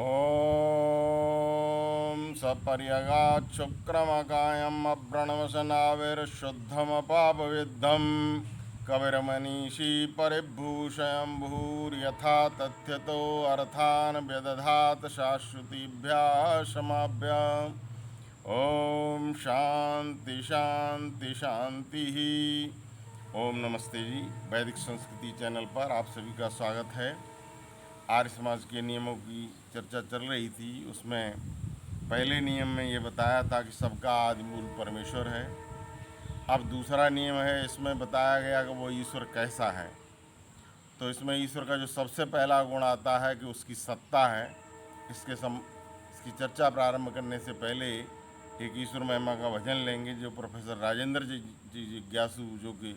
ॐ सपर्यगात् शुक्रमकायम् अव्रणवसनाविर्शुद्धमपापविद्धं कविर्मनीषी परिभूषयं भूर्यथा तथ्यतो अर्थान् व्यदधात् शाश्वतीभ्यः समाभ्याम्। ओम शांति शांति शांति ही। ओम नमस्ते जी। वैदिक संस्कृति चैनल पर आप सभी का स्वागत है। आर्य समाज के नियमों की चर्चा चल रही थी। उसमें पहले नियम में ये बताया था कि सबका आदि मूल परमेश्वर है। अब दूसरा नियम है, इसमें बताया गया कि वो ईश्वर कैसा है। तो इसमें ईश्वर का जो सबसे पहला गुण आता है कि उसकी सत्ता है। इसकी चर्चा प्रारंभ करने से पहले एक ईश्वर महिमा का भजन लेंगे जो प्रोफेसर राजेंद्र जी जिज्ञासु, जो कि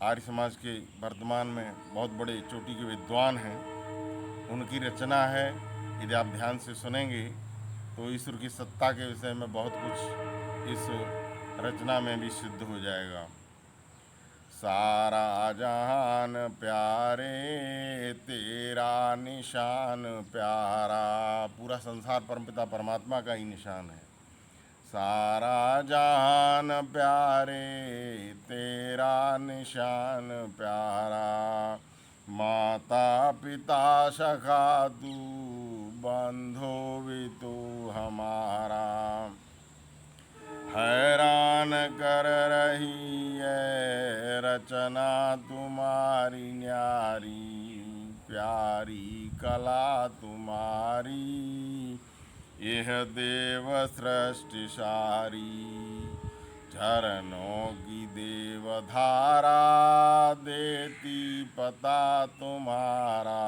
आर्य समाज के वर्तमान में बहुत बड़े चोटी के विद्वान हैं, उनकी रचना है। यदि आप ध्यान से सुनेंगे तो ईश्वर की सत्ता के विषय में बहुत कुछ इस रचना में भी सिद्ध हो जाएगा। सारा जहान प्यारे तेरा निशान प्यारा। पूरा संसार परमपिता परमात्मा का ही निशान है। सारा जहान प्यारे तेरा निशान प्यारा। माता पिता सखा तू बंधो भी तू हमारा। हैरान कर रही है रचना तुम्हारी न्यारी। प्यारी कला तुम्हारी यह देव सृष्टि सारी। झरनों की देवधारा देती पता तुम्हारा।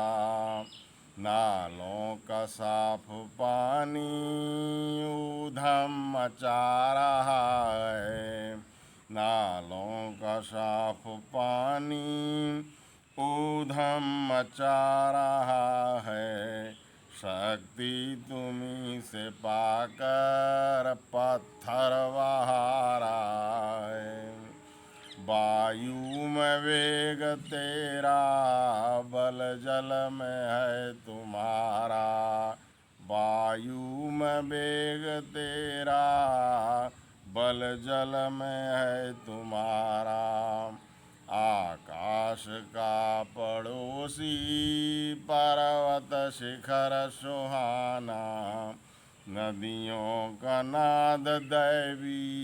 नालों का साफ पानी ऊधम मचा रहा है। नालों का साफ पानी ऊधम मचा रहा है। शक्ति तुम्हीं से पाकर पत्थर बहा रहा है। वायु में वेग तेरा बल जल में है तुम्हारा। वायु में वेग तेरा बल जल में है तुम्हारा। आकाश का पड़ोसी पर्वत शिखर सुहाना। नदियों का नाद दैवी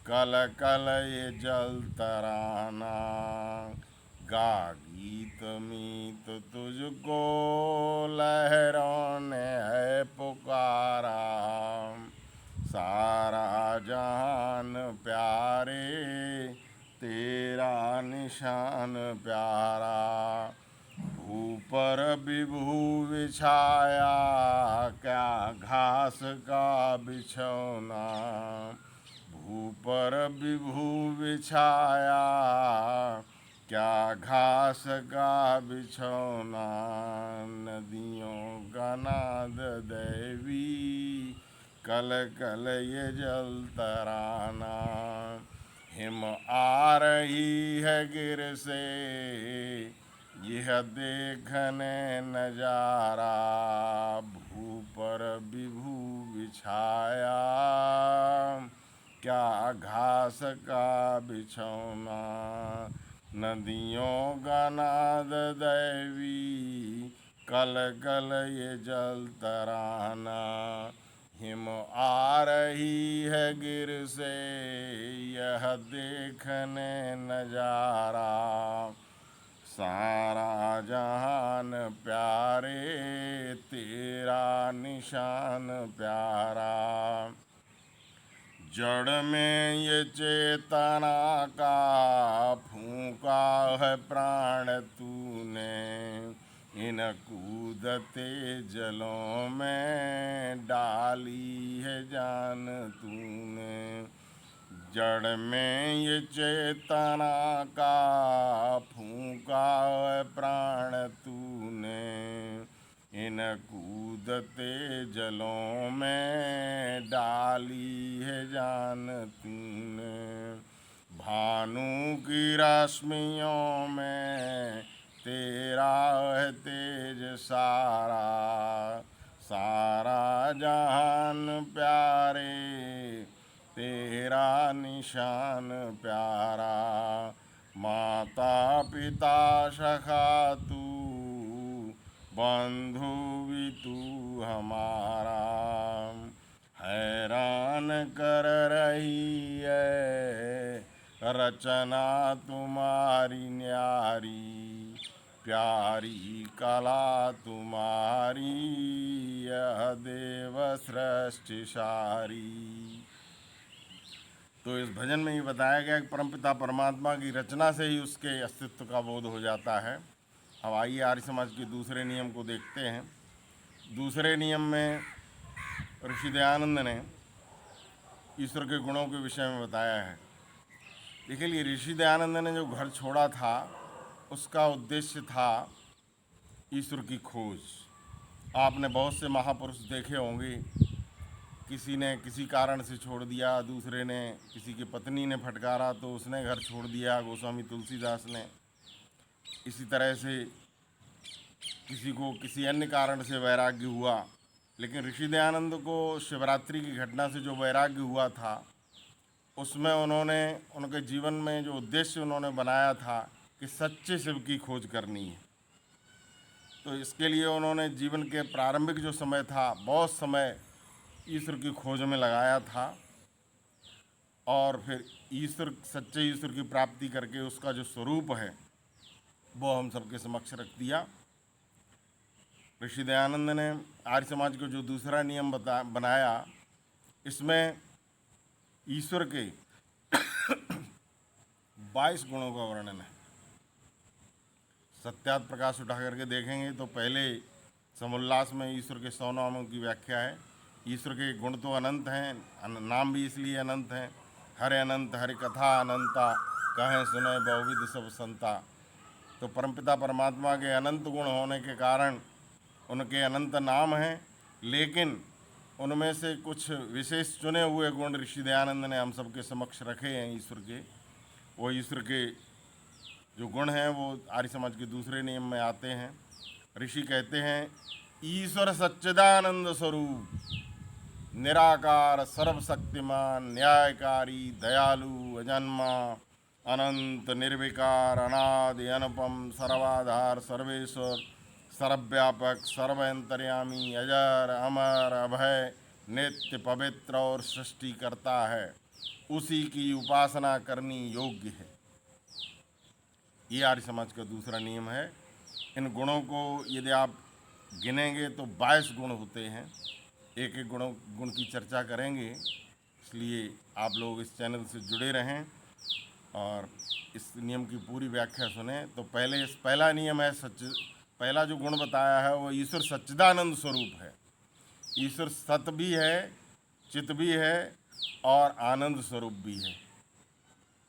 कल कल ये जल तराना। गा गीत मीत तुझको लहरों ने है पुकारा। सारा जहान प्यारे तेरा निशान प्यारा। भू पर विभू बिछाया क्या घास का बिछौना। भू पर विभू बिछाया क्या घास का बिछौना। नदियों का नाद दैवी कल कल ये जल तराना। हिम आ रही है गिर से यह देखने नजारा। भू पर विभू बिछाया क्या घास का बिछौना। नदियों का नाद दैवी कल कल ये जल तराना। हिम आ रही है गिर से यह देखने नजारा। सारा जहान प्यारे तेरा निशान प्यारा। जड़ में ये चेतना का फूंका है प्राण तूने। इन कूदते जलों में डाली है जान तूने। जड़ में ये चेतना का फूंका है प्राण तूने। इन कूदते जलों में डाली है जान तूने। भानु की रश्मियों में तेरा है तेज सारा, सारा जहान प्यारे, तेरा निशान प्यारा। माता पिता सखा तू, बंधु भी तू हमारा। हैरान कर रही है रचना तुम्हारी न्यारी, प्यारी कला तुम्हारी यह देव सृष्टि सारी। तो इस भजन में ये बताया गया कि परमपिता परमात्मा की रचना से ही उसके अस्तित्व का बोध हो जाता है। अब आइए आर्य समाज के दूसरे नियम को देखते हैं। दूसरे नियम में ऋषि दयानंद ने ईश्वर के गुणों के विषय में बताया है। देखिए, ये ऋषि दयानंद ने जो घर छोड़ा था उसका उद्देश्य था ईश्वर की खोज। आपने बहुत से महापुरुष देखे होंगे, किसी ने किसी कारण से छोड़ दिया, दूसरे ने किसी की पत्नी ने फटकारा तो उसने घर छोड़ दिया, गोस्वामी तुलसीदास ने। इसी तरह से किसी को किसी अन्य कारण से वैराग्य हुआ, लेकिन ऋषि दयानंद को शिवरात्रि की घटना से जो वैराग्य हुआ था उसमें उन्होंने उनके जीवन में जो उद्देश्य उन्होंने बनाया था कि सच्चे शिव की खोज करनी है। तो इसके लिए उन्होंने जीवन के प्रारंभिक जो समय था बहुत समय ईश्वर की खोज में लगाया था, और फिर सच्चे ईश्वर की प्राप्ति करके उसका जो स्वरूप है वो हम सबके समक्ष रख दिया। ऋषि दयानंद ने आर्य समाज को जो दूसरा नियम बनाया, इसमें ईश्वर के 22 गुणों का वर्णन है। सत्यात प्रकाश उठा करके देखेंगे तो पहले समुल्लास में ईश्वर के 100 नामों की व्याख्या है। ईश्वर के गुण तो अनंत हैं, नाम भी इसलिए अनंत हैं। हरे अनंत हरि कथा अनंता, कहें सुने बहुविध सब संता। तो परमपिता परमात्मा के अनंत गुण होने के कारण उनके अनंत नाम हैं, लेकिन उनमें से कुछ विशेष चुने हुए गुण ऋषि दयानंद ने हम सबके समक्ष रखे हैं ईश्वर के। वो ईश्वर के जो गुण हैं वो आर्य समाज के दूसरे नियम में आते हैं। ऋषि कहते हैं, ईश्वर सच्चिदानंद स्वरूप, निराकार सर्वशक्तिमान, न्यायकारी दयालु अजन्मा, अनंत निर्विकार अनादि अनुपम, सर्वाधार सर्वेश्वर, सर्वव्यापक सर्वंतर्यामी, अजर अमर अभय, नित्य पवित्र और सृष्टि करता है, उसी की उपासना करनी योग्य है। ये आर्य समाज का दूसरा नियम है। इन गुणों को यदि आप गिनेंगे तो 22 गुण होते हैं। एक एक गुण की चर्चा करेंगे, इसलिए आप लोग इस चैनल से जुड़े रहें और इस नियम की पूरी व्याख्या सुने। तो पहला नियम है पहला जो गुण बताया है वो ईश्वर सच्चिदानंद स्वरूप है। ईश्वर सत भी है, चित भी है और आनंद स्वरूप भी है।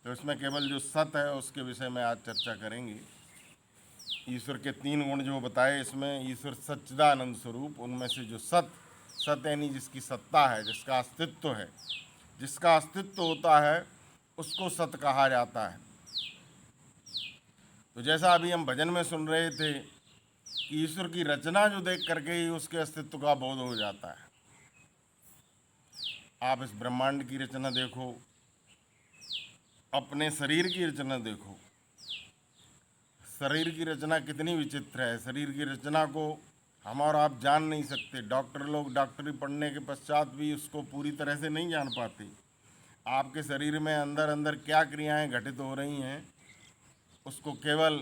तो इसमें केवल जो सत है उसके विषय में आज चर्चा करेंगे। ईश्वर के 3 गुण जो बताए, इसमें ईश्वर सच्चिदानंद स्वरूप, उनमें से जो सत यानी जिसकी सत्ता है, जिसका अस्तित्व है, जिसका अस्तित्व होता है उसको सत कहा जाता है। तो जैसा अभी हम भजन में सुन रहे थे कि ईश्वर की रचना जो देख करके ही उसके अस्तित्व का बोध हो जाता है। आप इस ब्रह्मांड की रचना देखो, अपने शरीर की रचना देखो। शरीर की रचना कितनी विचित्र है। शरीर की रचना को हम और आप जान नहीं सकते। डॉक्टर लोग डॉक्टरी पढ़ने के पश्चात भी उसको पूरी तरह से नहीं जान पाते। आपके शरीर में अंदर अंदर क्या क्रियाएं घटित हो रही हैं उसको केवल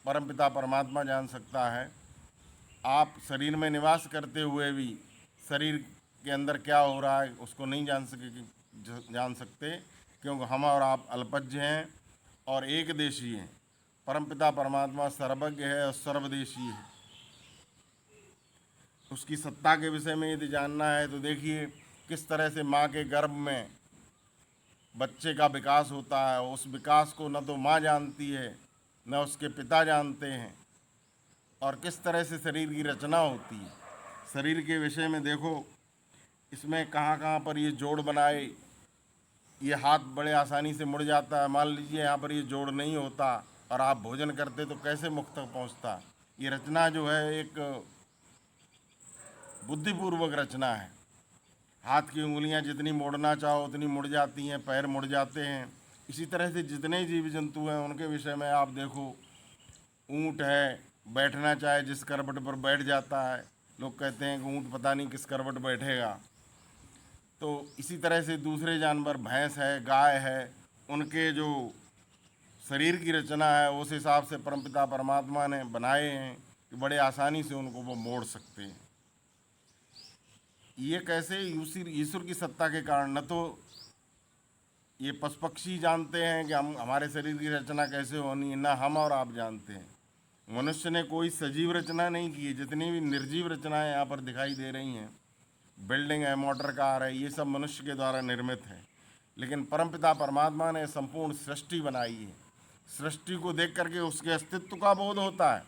परमपिता परमात्मा जान सकता है। आप शरीर में निवास करते हुए भी शरीर के अंदर क्या हो रहा है उसको नहीं जान सकते, क्योंकि हम और आप अल्पज्ञ हैं और एकदेशी हैं। परमपिता परमात्मा सर्वज्ञ है और सर्वदेशी है। उसकी सत्ता के विषय में यदि जानना है तो देखिए किस तरह से माँ के गर्भ में बच्चे का विकास होता है। उस विकास को न तो माँ जानती है न उसके पिता जानते हैं, और किस तरह से शरीर की रचना होती है। शरीर के विषय में देखो, इसमें कहाँ कहाँ पर ये जोड़ बनाए, ये हाथ बड़े आसानी से मुड़ जाता है। मान लीजिए यहाँ पर ये जोड़ नहीं होता और आप भोजन करते तो कैसे मुख तक पहुंचता। ये रचना जो है एक बुद्धिपूर्वक रचना है। हाथ की उंगलियां जितनी मोड़ना चाहो उतनी मुड़ जाती हैं, पैर मुड़ जाते हैं। इसी तरह से जितने जीव जंतु हैं उनके विषय में आप देखो, ऊँट है, बैठना चाहे जिस करवट पर बैठ जाता है। लोग कहते हैं कि ऊँट पता नहीं किस करवट बैठेगा। तो इसी तरह से दूसरे जानवर, भैंस है, गाय है, उनके जो शरीर की रचना है उस हिसाब से परमपिता परमात्मा ने बनाए हैं कि बड़े आसानी से उनको वो मोड़ सकते हैं। ये कैसे? ईश्वर की सत्ता के कारण। न तो ये पशु पक्षी जानते हैं कि हम हमारे शरीर की रचना कैसे होनी है, ना हम और आप जानते हैं। मनुष्य ने कोई सजीव रचना नहीं की है। जितनी भी निर्जीव रचनाएं यहाँ पर दिखाई दे रही हैं, बिल्डिंग है, मोटर कार है, ये सब मनुष्य के द्वारा निर्मित है। लेकिन परमपिता परमात्मा ने संपूर्ण सृष्टि बनाई है। सृष्टि को देख करके उसके अस्तित्व का बोध होता है।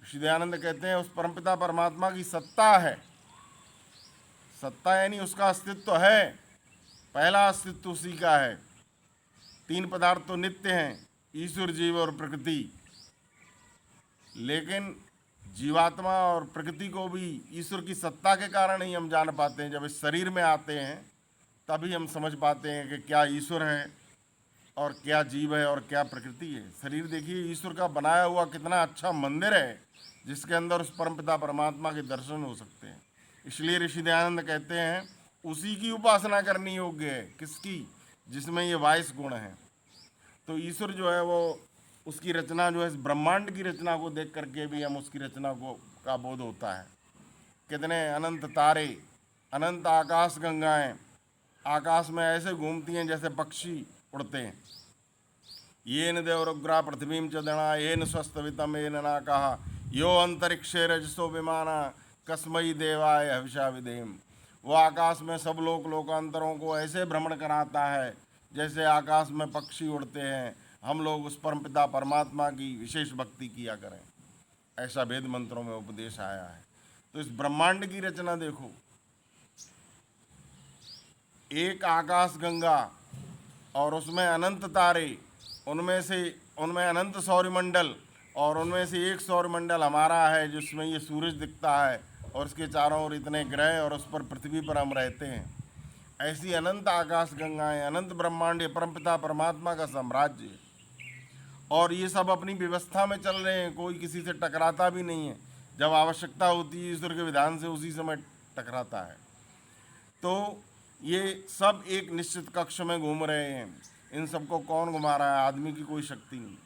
ऋषि दयानंद कहते हैं उस परमपिता परमात्मा की सत्ता है। सत्ता यानी उसका अस्तित्व है। पहला अस्तित्व उसी का है। तीन पदार्थ तो नित्य हैं, ईश्वर, जीव और प्रकृति। लेकिन जीवात्मा और प्रकृति को भी ईश्वर की सत्ता के कारण ही हम जान पाते हैं। जब इस शरीर में आते हैं तभी हम समझ पाते हैं कि क्या ईश्वर है और क्या जीव है और क्या प्रकृति है। शरीर देखिए, ईश्वर का बनाया हुआ कितना अच्छा मंदिर है जिसके अंदर उस परमपिता परमात्मा के दर्शन हो सकते हैं। इसलिए ऋषि दयानंद कहते हैं उसी की उपासना करनी योग्य है। किसकी? जिसमें ये 22 गुण हैं। तो ईश्वर जो है वो, उसकी रचना जो है, इस ब्रह्मांड की रचना को देख करके भी हम उसकी रचना को का बोध होता है। कितने अनंत तारे, अनंत आकाश गंगाएं आकाश में ऐसे घूमती हैं जैसे पक्षी उड़ते हैं। ये न देवरुग्रा पृथ्वीम च दणा ये न स्वस्थवितम ये ना कहा यो अंतरिक्षे रजसो विमाना कस्मई देवाय हविषा विदेम। वो आकाश में सब लोकांतरों को ऐसे भ्रमण कराता है जैसे आकाश में पक्षी उड़ते हैं। हम लोग उस परमपिता परमात्मा की विशेष भक्ति किया करें, ऐसा वेद मंत्रों में उपदेश आया है। तो इस ब्रह्मांड की रचना देखो, एक आकाश गंगा और उसमें अनंत तारे, उनमें अनंत सौरमंडल, और उनमें से एक सौरमंडल हमारा है जिसमें ये सूरज दिखता है और उसके चारों ओर इतने ग्रह, और उस पर पृथ्वी पर हम रहते हैं। ऐसी अनंत आकाश गंगाएं, अनंत ब्रह्मांड, ये परमपिता परमात्मा का साम्राज्य है। और ये सब अपनी व्यवस्था में चल रहे हैं, कोई किसी से टकराता भी नहीं है। जब आवश्यकता होती है ईश्वर के विधान से उसी समय टकराता है। तो ये सब एक निश्चित कक्ष में घूम रहे हैं। इन सबको कौन घुमा रहा है? आदमी की कोई शक्ति नहीं।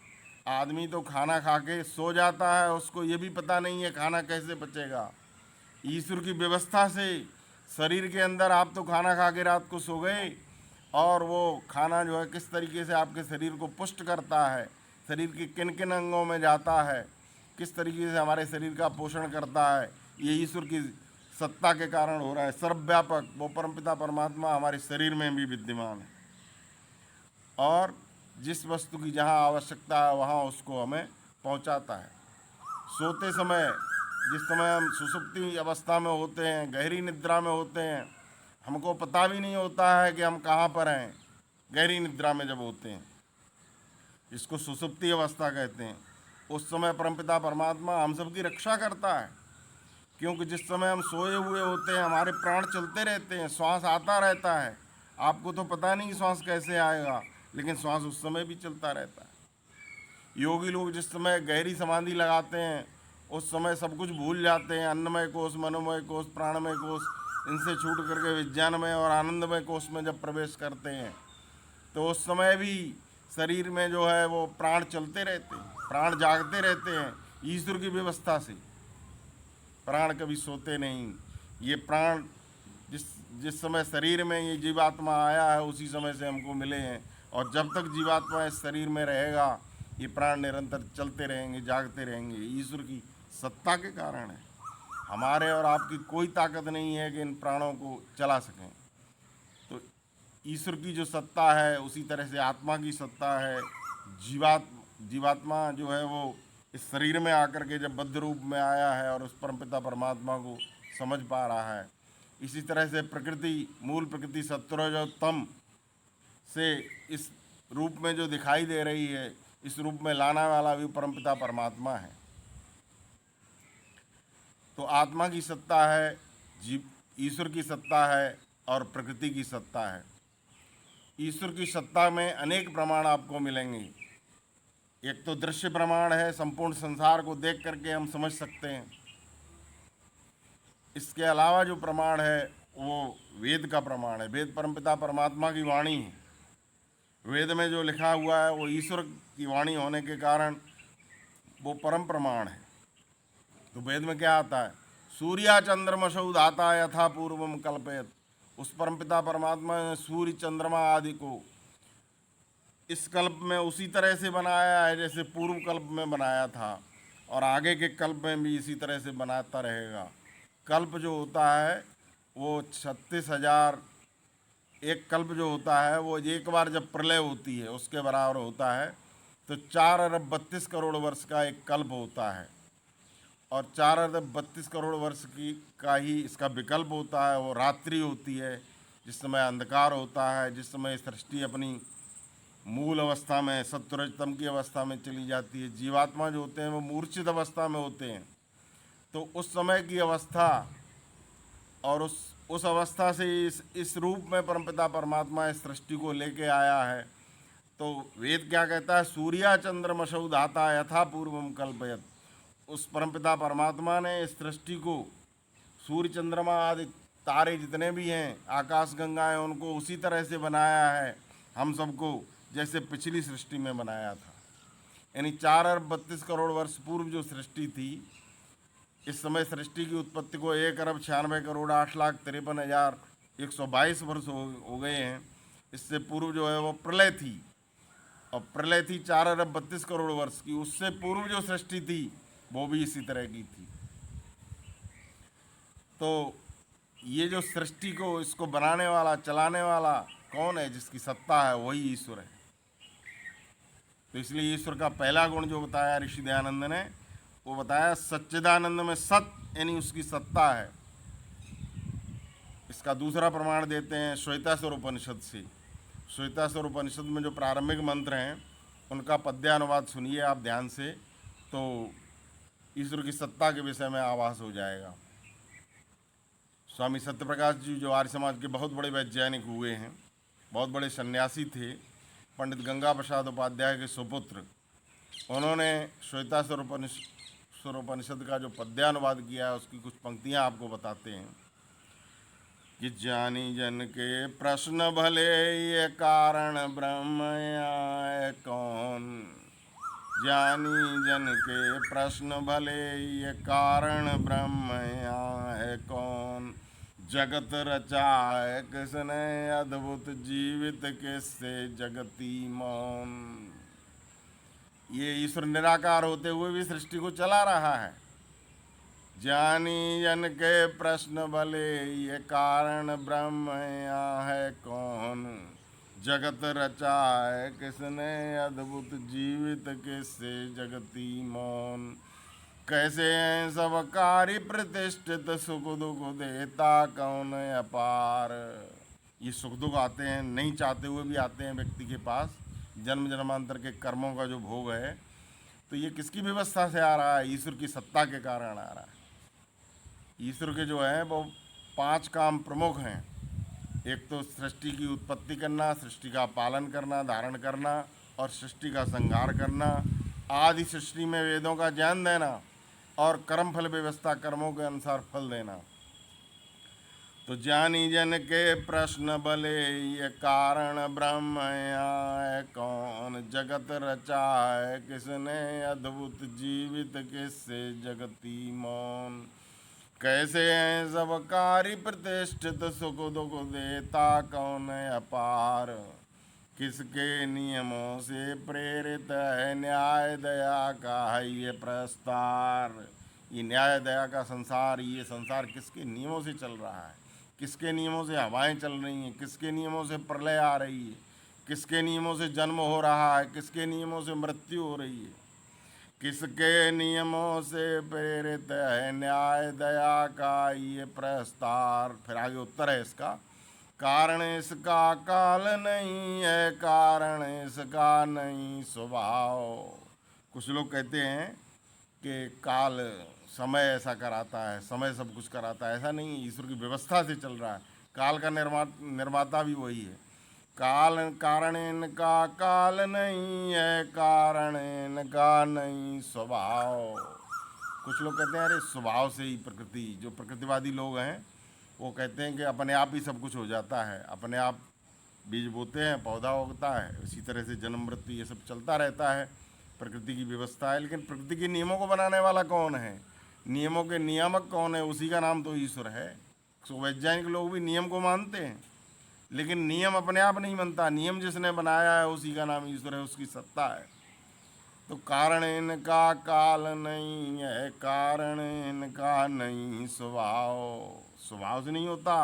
आदमी तो खाना खा के सो जाता है, उसको ये भी पता नहीं है खाना कैसे पचेगा। ईश्वर की व्यवस्था से शरीर के अंदर आप तो खाना खा के रात को सो गए, और वो खाना जो है किस तरीके से आपके शरीर को पुष्ट करता है, शरीर के किन किन अंगों में जाता है, किस तरीके से हमारे शरीर का पोषण करता है, ये ईश्वर की सत्ता के कारण हो रहा है। सर्वव्यापक वो परमपिता परमात्मा हमारे शरीर में भी विद्यमान है, और जिस वस्तु की जहाँ आवश्यकता है वहाँ उसको हमें पहुँचाता है। सोते समय, जिस समय हम सुसुप्ति अवस्था में होते हैं, गहरी निद्रा में होते हैं, हमको पता भी नहीं होता है कि हम कहाँ पर हैं। गहरी निद्रा में जब होते हैं, इसको सुसुप्ति अवस्था कहते हैं, उस समय परमपिता परमात्मा हम सब की रक्षा करता है। क्योंकि जिस समय हम सोए हुए होते हैं हमारे प्राण चलते रहते हैं, श्वास आता रहता है। आपको तो पता नहीं श्वास कैसे आएगा, लेकिन श्वास उस समय भी चलता रहता है। योगी लोग जिस समय गहरी समाधि लगाते हैं उस समय सब कुछ भूल जाते हैं। अन्नमय कोष, मनोमय कोष, प्राणमय कोष, इनसे छूट करके विज्ञानमय और आनंदमय कोष में जब प्रवेश करते हैं तो उस समय भी शरीर में जो है वो प्राण चलते रहते हैं, प्राण जागते रहते हैं। ईश्वर की व्यवस्था से प्राण कभी सोते नहीं। ये प्राण जिस जिस समय शरीर में ये जीवात्मा आया है उसी समय से हमको मिले हैं, और जब तक जीवात्मा इस शरीर में रहेगा ये प्राण निरंतर चलते रहेंगे, जागते रहेंगे। ईश्वर की सत्ता के कारण है। हमारे और आपकी कोई ताकत नहीं है कि इन प्राणों को चला सकें। तो ईश्वर की जो सत्ता है उसी तरह से आत्मा की सत्ता है। जीवात्मा जो है वो इस शरीर में आकर के जब बद्ध रूप में आया है और उस परमपिता परमात्मा को समझ पा रहा है। इसी तरह से प्रकृति, मूल प्रकृति सत्वरजोत्तम से इस रूप में जो दिखाई दे रही है, इस रूप में लाने वाला भी परमपिता परमात्मा है। तो आत्मा की सत्ता है, जीव ईश्वर की सत्ता है और प्रकृति की सत्ता है। ईश्वर की सत्ता में अनेक प्रमाण आपको मिलेंगे। एक तो दृश्य प्रमाण है, संपूर्ण संसार को देख करके हम समझ सकते हैं। इसके अलावा जो प्रमाण है वो वेद का प्रमाण है। वेद परमपिता परमात्मा की वाणी है। वेद में जो लिखा हुआ है वो ईश्वर की वाणी होने के कारण वो परम प्रमाण है। तो वेद में क्या आता है? सूर्या चंद्रमसौ धाता यथा पूर्वम कल्पयत। उस परमपिता परमात्मा ने सूर्य चंद्रमा आदि को इस कल्प में उसी तरह से बनाया है जैसे पूर्व कल्प में बनाया था, और आगे के कल्प में भी इसी तरह से बनाता रहेगा। कल्प जो होता है वो 36,000, एक कल्प जो होता है वो एक बार जब प्रलय होती है उसके बराबर होता है। तो 4 अरब 32 करोड़ वर्ष का एक कल्प होता है, और 4 अरब 32 करोड़ वर्ष की का ही इसका विकल्प होता है। वो रात्रि होती है, जिस समय अंधकार होता है, जिस समय सृष्टि अपनी मूल अवस्था में सत्वरजतम की अवस्था में चली जाती है। जीवात्मा जो होते हैं वो मूर्छित अवस्था में होते हैं। तो उस समय की अवस्था और उस अवस्था से इस रूप में परमपिता परमात्मा इस सृष्टि को लेके आया है। तो वेद क्या कहता है? सूर्या चंद्रमसौ धाता यथा पूर्वम कल्पयत। उस परमपिता परमात्मा ने इस सृष्टि को सूर्य चंद्रमा आदि तारे जितने भी हैं, आकाश गंगाएं, उनको उसी तरह से बनाया है हम सबको जैसे पिछली सृष्टि में बनाया था। यानी 4 अरब 32 करोड़ वर्ष पूर्व जो सृष्टि थी, इस समय सृष्टि की उत्पत्ति को 1 अरब 96 करोड़ 8,53,122 वर्ष हो गए हैं। इससे पूर्व जो है वो प्रलय थी, और प्रलय थी 4 अरब 32 करोड़ वर्ष की। उससे पूर्व जो सृष्टि थी वो भी इसी तरह की थी। तो ये जो सृष्टि को इसको बनाने वाला चलाने वाला कौन है? जिसकी सत्ता है वही ईश्वर है। तो इसलिए ईश्वर का पहला गुण जो बताया ऋषि दयानंद ने, वो बताया सच्चिदानंद में सत, यानी उसकी सत्ता है। इसका दूसरा प्रमाण देते हैं श्वेतासुर उपनिषद से। श्वेतासुर उपनिषद में जो प्रारंभिक मंत्र हैं उनका पद्यानुवाद सुनिए आप ध्यान से, तो ईश्वर की सत्ता के विषय में आभास हो जाएगा। स्वामी सत्यप्रकाश जी जो आर्य समाज के बहुत बड़े वैज्ञानिक हुए हैं, बहुत बड़े सन्यासी थे, पंडित गंगा प्रसाद उपाध्याय के सुपुत्र, उन्होंने श्वेतासुर उपनिषद का जो पद्यानुवाद किया है उसकी कुछ पंक्तियां आपको बताते हैं कि ज्ञानी जन के प्रश्न भले ये कारण ब्रह्म आए कौन। ज्ञानी जन के प्रश्न भले ये कारण ब्रह्म आए कौन। जगत रचाए किसने अद्भुत जीवित किससे जगती मौन। ये ईश्वर निराकार होते हुए भी सृष्टि को चला रहा है। ज्ञानी जन के प्रश्न भले ये कारण ब्रह्म है कौन। जगत रचाए किसने अद्भुत जीवित किससे जगती मौन। कैसे हैं सब कार्य प्रतिष्ठित सुख दुख देता कौन अपार। ये सुख दुख आते हैं, नहीं चाहते हुए भी आते हैं व्यक्ति के पास, जन्म जन्मांतर के कर्मों का जो भोग है। तो ये किसकी व्यवस्था से आ रहा है? ईश्वर की सत्ता के कारण आ रहा है। ईश्वर के जो है वो 5 काम प्रमुख हैं। एक तो सृष्टि की उत्पत्ति करना, सृष्टि का पालन करना, धारण करना और सृष्टि का संहार करना, आदि सृष्टि में वेदों का ज्ञान देना और कर्म फल व्यवस्था कर्मों के अनुसार फल देना। तो ज्ञानी जन के प्रश्न भले ये कारण ब्रह्म है कौन। जगत रचाए किसने अद्भुत जीवित किससे जगती मौन। कैसे हैं सब कार्य प्रतिष्ठित सुख दुख देता कौन अपार। किसके नियमों से प्रेरित है न्याय दया का है ये प्रस्तार। ये न्याय दया का संसार, ये संसार किसके नियमों से चल रहा है? किसके नियमों से हवाएं चल रही हैं? किसके नियमों से प्रलय आ रही है? किसके नियमों से जन्म हो रहा है? किसके नियमों से मृत्यु हो रही है? किसके नियमों से प्रेरित है न्याय दया का ये प्रस्तार। फिर आगे उत्तर है इसका। कारण इसका काल नहीं है, कारण इसका नहीं स्वभाव। कुछ लोग कहते हैं कि काल समय ऐसा कराता है, समय सब कुछ कराता है। ऐसा नहीं, ईश्वर की व्यवस्था से चल रहा है। काल का निर्माता भी वही है। काल कारण इनका काल नहीं है, कारण इनका नहीं स्वभाव। कुछ लोग कहते हैं अरे स्वभाव से ही प्रकृति, जो प्रकृतिवादी लोग हैं वो कहते हैं कि अपने आप ही सब कुछ हो जाता है, अपने आप बीज बोते हैं पौधा उगता है, इसी तरह से जन्म मृत्यु ये सब चलता रहता है, प्रकृति की व्यवस्था है। लेकिन प्रकृति के नियमों को बनाने वाला कौन है, नियमों के नियामक कौन है? उसी का नाम तो ईश्वर है। तो वैज्ञानिक लोग भी नियम को मानते हैं, लेकिन नियम अपने आप नहीं बनता, नियम जिसने बनाया है उसी का नाम ईश्वर है, उसकी सत्ता है। तो कारण इनका काल नहीं है, कारण इनका नहीं स्वभाव। स्वभाव से नहीं होता,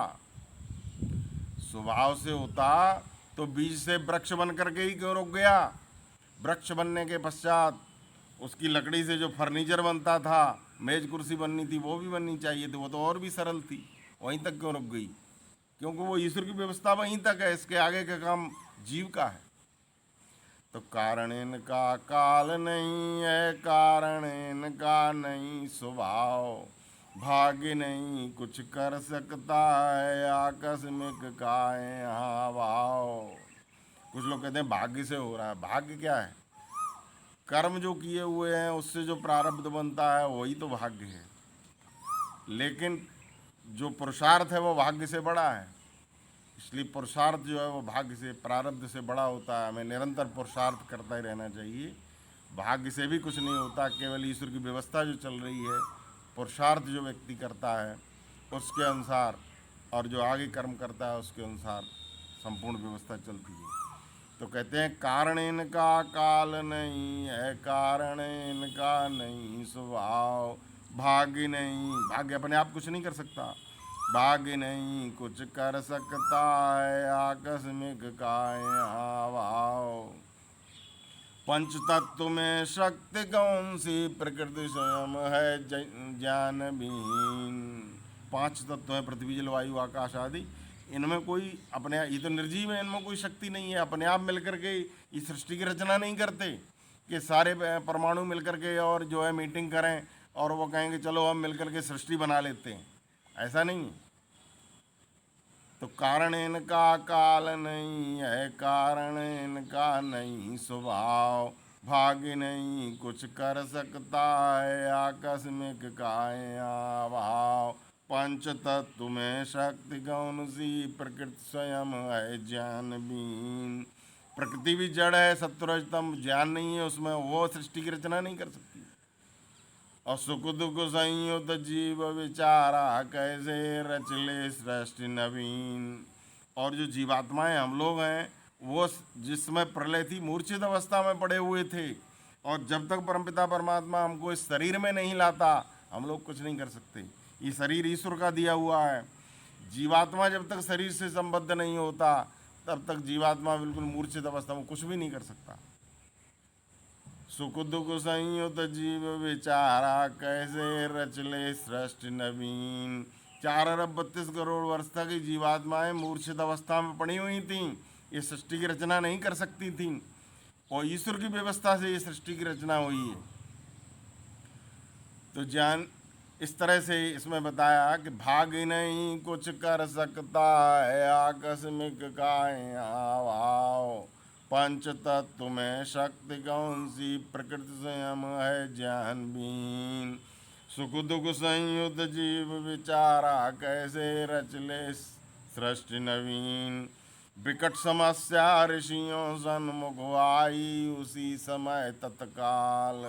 स्वभाव से होता तो बीज से वृक्ष बन करके ही क्यों रुक गया? वृक्ष बनने के पश्चात उसकी लकड़ी से जो फर्नीचर बनता था, मेज कुर्सी बननी थी, वो भी बननी चाहिए थी, वो तो और भी सरल थी, वहीं तक क्यों रुक गई? क्योंकि वो ईश्वर की व्यवस्था वहीं तक है, इसके आगे का काम जीव का है। तो कारण इनका काल नहीं है, कारण इनका नहीं स्वभाव। भाग्य नहीं कुछ कर सकता है, आकस्मिक का है यहाँ भाव। कुछ लोग कहते हैं भाग्य से हो रहा है। भाग्य क्या है? कर्म जो किए हुए हैं उससे जो प्रारब्ध बनता है वही तो भाग्य है। लेकिन जो पुरुषार्थ है वो भाग्य से बड़ा है, इसलिए पुरुषार्थ जो है वो भाग्य से, प्रारब्ध से बड़ा होता है। हमें निरंतर पुरुषार्थ करता ही रहना चाहिए। भाग्य से भी कुछ नहीं होता, केवल ईश्वर की व्यवस्था जो चल रही है, पुरुषार्थ जो व्यक्ति करता है उसके अनुसार, और जो आगे कर्म करता है उसके अनुसार संपूर्ण व्यवस्था चलती है। तो कहते हैं कारण इनका काल नहीं है, कारण इनका नहीं स्वभाव। भाग्य नहीं, भाग्य अपने आप कुछ नहीं कर सकता, भाग्य नहीं कुछ कर सकता है, आकस्मिक का यहाँ भाव। पंच तत्व में शक्ति कौन सी, प्रकृति स्वयं है ज्ञान विहीन। पांच तत्व है, पृथ्वी जल वायु आकाश आदि। इनमें कोई अपने, ये तो निर्जीव है, इनमें कोई शक्ति नहीं है। अपने आप मिलकर के इस सृष्टि की रचना नहीं करते कि सारे परमाणु मिलकर के और जो है मीटिंग करें और वो कहेंगे चलो हम मिलकर के सृष्टि बना लेते हैं, ऐसा नहीं है। तो कारण इनका काल नहीं है, कारण इनका नहीं स्वभाव। भाग्य नहीं कुछ कर सकता है, आकस्मिक का यहाँ भाव। पंच तत्व में शक्ति कौन सी, प्रकृति स्वयं है ज्ञान बीन। प्रकृति भी जड़ है, सत्वरजतम, ज्ञान नहीं है उसमें, वो सृष्टि की रचना नहीं कर सकती। और सुख दुख संयुक्त जीव विचारा, कैसे रच ले सृष्टि नवीन। और जो जीवात्माएं हम लोग हैं, वो जिसमें प्रलय थी मूर्छित अवस्था में पड़े हुए थे, और जब तक परमपिता परमात्मा हमको इस शरीर में नहीं लाता हम लोग कुछ नहीं कर सकते। ये शरीर ईश्वर का दिया हुआ है। जीवात्मा जब तक शरीर से संबद्ध नहीं होता तब तक जीवात्मा बिल्कुल मूर्छित अवस्था में कुछ भी नहीं कर सकता। सुख दुख संयुक्त जीव विचारा, कैसे रच ले सृष्टि नवीन। 4 अरब 32 करोड़ वर्ष तक ये जीवात्माएं मूर्छित अवस्था में पड़ी हुई थीं, ये सृष्टि की रचना नहीं कर सकती थीं, और ईश्वर की व्यवस्था से ये सृष्टि की रचना हुई है। तो ज्ञान इस तरह से इसमें बताया कि भाग्य नहीं कुछ कर सकता है, आकस्मिक का यहाँ भाव। पंच तत्व में शक्ति कौन सी, प्रकृति स्वयं है ज्ञान बीन। सुख दुख संयुक्त जीव विचारा, कैसे रच ले सृष्टि नवीन। विकट समस्या ऋषियों सन्मुख आई, उसी समय तत्काल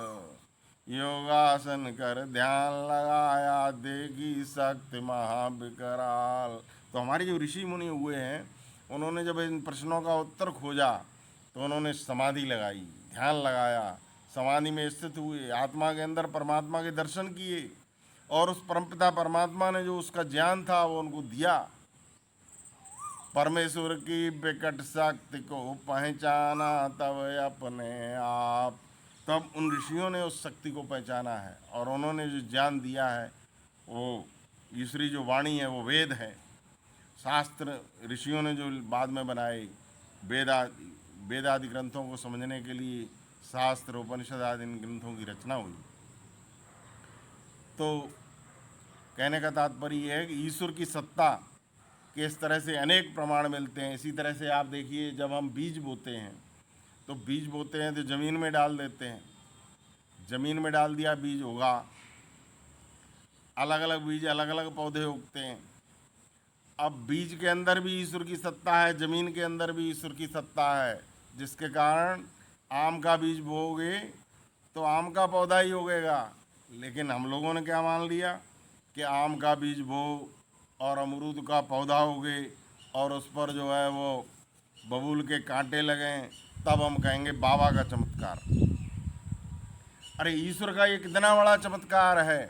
योगासन कर ध्यान लगाया, देगी शक्ति महाविकराल। तो हमारे जो ऋषि मुनि हुए हैं, उन्होंने जब इन प्रश्नों का उत्तर खोजा तो उन्होंने समाधि लगाई, ध्यान लगाया, समाधि में स्थित हुए, आत्मा के अंदर परमात्मा के दर्शन किए, और उस परमपिता परमात्मा ने जो उसका ज्ञान था वो उनको दिया। परमेश्वर की विकट शक्ति को पहचाना तब अपने आप। तब उन ऋषियों ने उस शक्ति को पहचाना है, और उन्होंने जो ज्ञान दिया है वो ईश्वरी जो वाणी है वो वेद है। शास्त्र ऋषियों ने जो बाद में बनाए, वेद आदि ग्रंथों को समझने के लिए शास्त्र उपनिषद आदि इन ग्रंथों की रचना हुई। तो कहने का तात्पर्य यह है कि ईश्वर की सत्ता के इस तरह से अनेक प्रमाण मिलते हैं। इसी तरह से आप देखिए, जब हम बीज बोते हैं तो बीज बोते हैं तो ज़मीन में डाल देते हैं, ज़मीन में डाल दिया, बीज होगा, अलग अलग बीज अलग अलग पौधे उगते हैं। अब बीज के अंदर भी ईश्वर की सत्ता है, ज़मीन के अंदर भी ईश्वर की सत्ता है, जिसके कारण आम का बीज बोओगे तो आम का पौधा ही उगेगा। लेकिन हम लोगों ने क्या मान लिया कि आम का बीज बो और अमरूद का पौधा उगे और उस पर जो है वो बबूल के कांटे लगें, तब हम कहेंगे बाबा का चमत्कार। अरे ईश्वर का ये कितना बड़ा चमत्कार है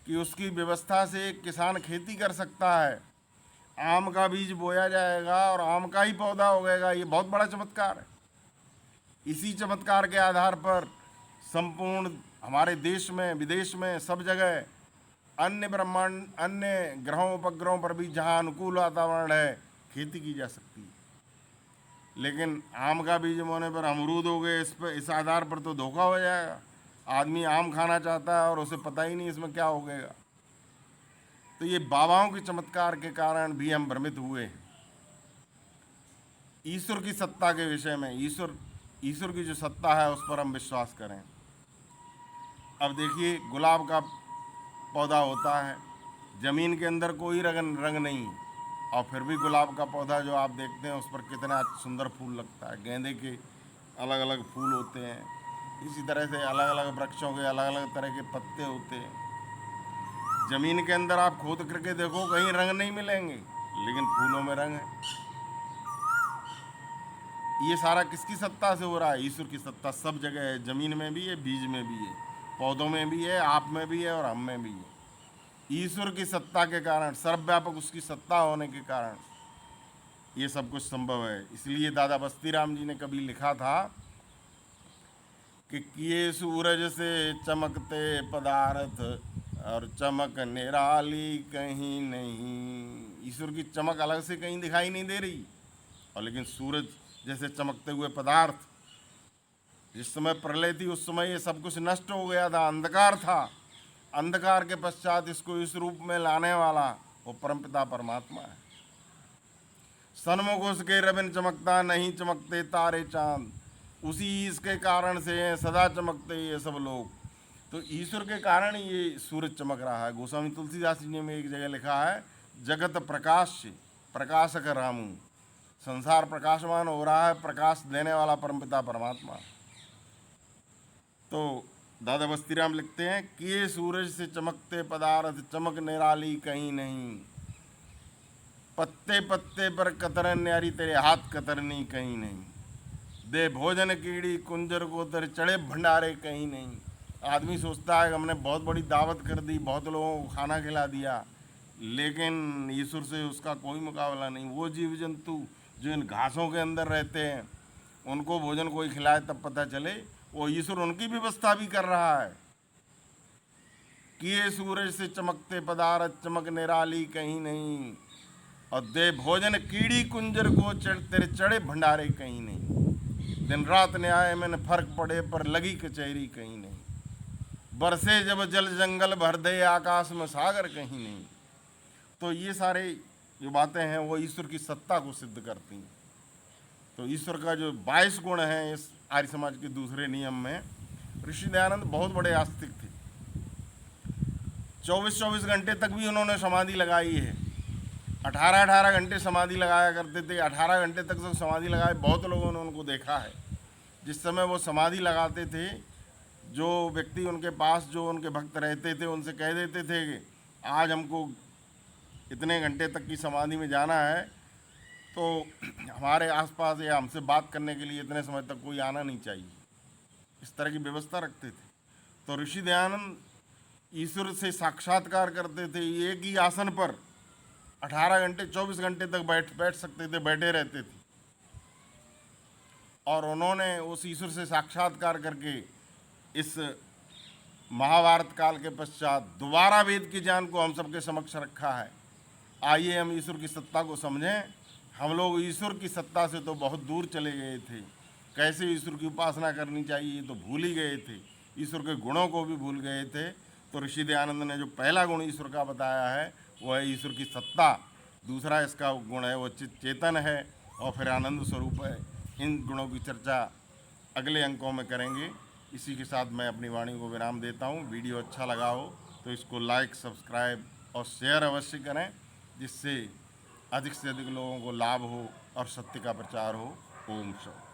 कि उसकी व्यवस्था से एक किसान खेती कर सकता है, आम का बीज बोया जाएगा और आम का ही पौधा उगेगा। ये बहुत बड़ा चमत्कार है। इसी चमत्कार के आधार पर संपूर्ण हमारे देश में, विदेश में, सब जगह अन्य ब्रह्मांड, अन्य ग्रहों उपग्रहों पर भी जहाँ अनुकूल वातावरण है, खेती की जा सकती है। लेकिन आम का बीज बोने पर अमरूद हो गए, इस आधार पर तो धोखा हो जाएगा। आदमी आम खाना चाहता है और उसे पता ही नहीं इसमें क्या उगेगा। तो ये बाबाओं के चमत्कार के कारण भी हम भ्रमित हुए हैं। ईश्वर की सत्ता के विषय में, ईश्वर की जो सत्ता है उस पर हम विश्वास करें। अब देखिए, गुलाब का पौधा होता है, ज़मीन के अंदर कोई रंग नहीं, और फिर भी गुलाब का पौधा जो आप देखते हैं उस पर कितना सुंदर फूल लगता है। गेंदे के अलग अलग फूल होते हैं, इसी तरह से अलग अलग वृक्षों के अलग अलग तरह के पत्ते होते हैं। ज़मीन के अंदर आप खोद करके देखो, कहीं रंग नहीं मिलेंगे, लेकिन फूलों में रंग है। ये सारा किसकी सत्ता से हो रहा है? ईश्वर की सत्ता सब जगह है। ज़मीन में भी है, बीज में भी है, पौधों में भी है, आप में भी है और हम में भी है। ईश्वर की सत्ता के कारण, सर्वव्यापक उसकी सत्ता होने के कारण ये सब कुछ संभव है। इसलिए दादा बस्ती राम जी ने कभी लिखा था कि किए सूरज से चमकते पदार्थ और चमक निराली कहीं नहीं। ईश्वर की चमक अलग से कहीं दिखाई नहीं दे रही, और लेकिन सूरज जैसे चमकते हुए पदार्थ, जिस समय प्रलय थी उस समय ये सब कुछ नष्ट हो गया था, अंधकार था। अंधकार के पश्चात इसको इस रूप में लाने वाला वो परमपिता परमात्मा है। सन्मुख उसके रबिन चमकता, नहीं चमकते तारे चांद, उसी इसके कारण से हैं सदा चमकते ये सब लोग। तो ईश्वर के कारण ये सूरज चमक रहा है। गोस्वामी तुलसीदास जी ने में एक जगह लिखा है, जगत प्रकाश प्रकाशक रामू, संसार प्रकाशमान हो रहा है, प्रकाश देने वाला परमपिता परमात्मा। तो दादा बस्ती राम लिखते हैं कि ये सूरज से चमकते पदार्थ चमक निराली कहीं नहीं, पत्ते पत्ते पर कतरन न्यारी तेरे हाथ कतरनी कहीं नहीं, दे भोजन कीड़ी कुंजर को तेरे चढ़े भंडारे कहीं नहीं। आदमी सोचता है कि हमने बहुत बड़ी दावत कर दी, बहुत लोगों को खाना खिला दिया, लेकिन ईश्वर से उसका कोई मुकाबला नहीं। वो जीव जंतु जो इन घासों के अंदर रहते हैं, उनको भोजन कोई खिलाए तब पता चले वो ईश्वर उनकी व्यवस्था भी कर रहा है। किए सूरज से चमकते पदार्थ चमक निराली कहीं नहीं, और दे भोजन कीड़ी कुंजर को तेरे चढ़े भंडारे कहीं नहीं। दिन रात न्याय में न फर्क पड़े पर लगी कचहरी कहीं नहीं, बरसे जब जल जंगल भर दे आकाश में सागर कहीं नहीं। तो ये सारे जो बातें हैं वो ईश्वर की सत्ता को सिद्ध करती हैं। तो ईश्वर का जो 22 गुण हैं इस आर्य समाज के दूसरे नियम में, ऋषि दयानंद बहुत बड़े आस्तिक थे। 24-24 घंटे तक भी उन्होंने समाधि लगाई है। 18-18 घंटे समाधि लगाया करते थे। 18 घंटे तक तो समाधि लगाए, बहुत लोगों ने उनको देखा है। जिस समय वो समाधि लगाते थे, जो व्यक्ति उनके पास, जो उनके भक्त रहते थे, उनसे कह देते थे कि आज हमको इतने घंटे तक की समाधि में जाना है, तो हमारे आसपास या हमसे बात करने के लिए इतने समय तक कोई आना नहीं चाहिए। इस तरह की व्यवस्था रखते थे। तो ऋषि दयानंद ईश्वर से साक्षात्कार करते थे। एक ही आसन पर 18 घंटे 24 घंटे तक बैठ सकते थे, बैठे रहते थे। और उन्होंने उस ईश्वर से साक्षात्कार करके इस महाभारत काल के पश्चात दोबारा वेद के ज्ञान को हम सबके समक्ष रखा है। आइए हम ईश्वर की सत्ता को समझें। हम लोग ईश्वर की सत्ता से तो बहुत दूर चले गए थे। कैसे ईश्वर की उपासना करनी चाहिए तो भूल ही गए थे, ईश्वर के गुणों को भी भूल गए थे। तो ऋषि दयानंद ने जो पहला गुण ईश्वर का बताया है वो है ईश्वर की सत्ता। दूसरा इसका गुण है वो चेतन है, और फिर आनंद स्वरूप है। इन गुणों की चर्चा अगले अंकों में करेंगे। इसी के साथ मैं अपनी वाणी को विराम देता हूँ। वीडियो अच्छा लगा हो तो इसको लाइक, सब्सक्राइब और शेयर अवश्य करें, जिससे अधिक से अधिक लोगों को लाभ हो और सत्य का प्रचार हो। ओम शांति।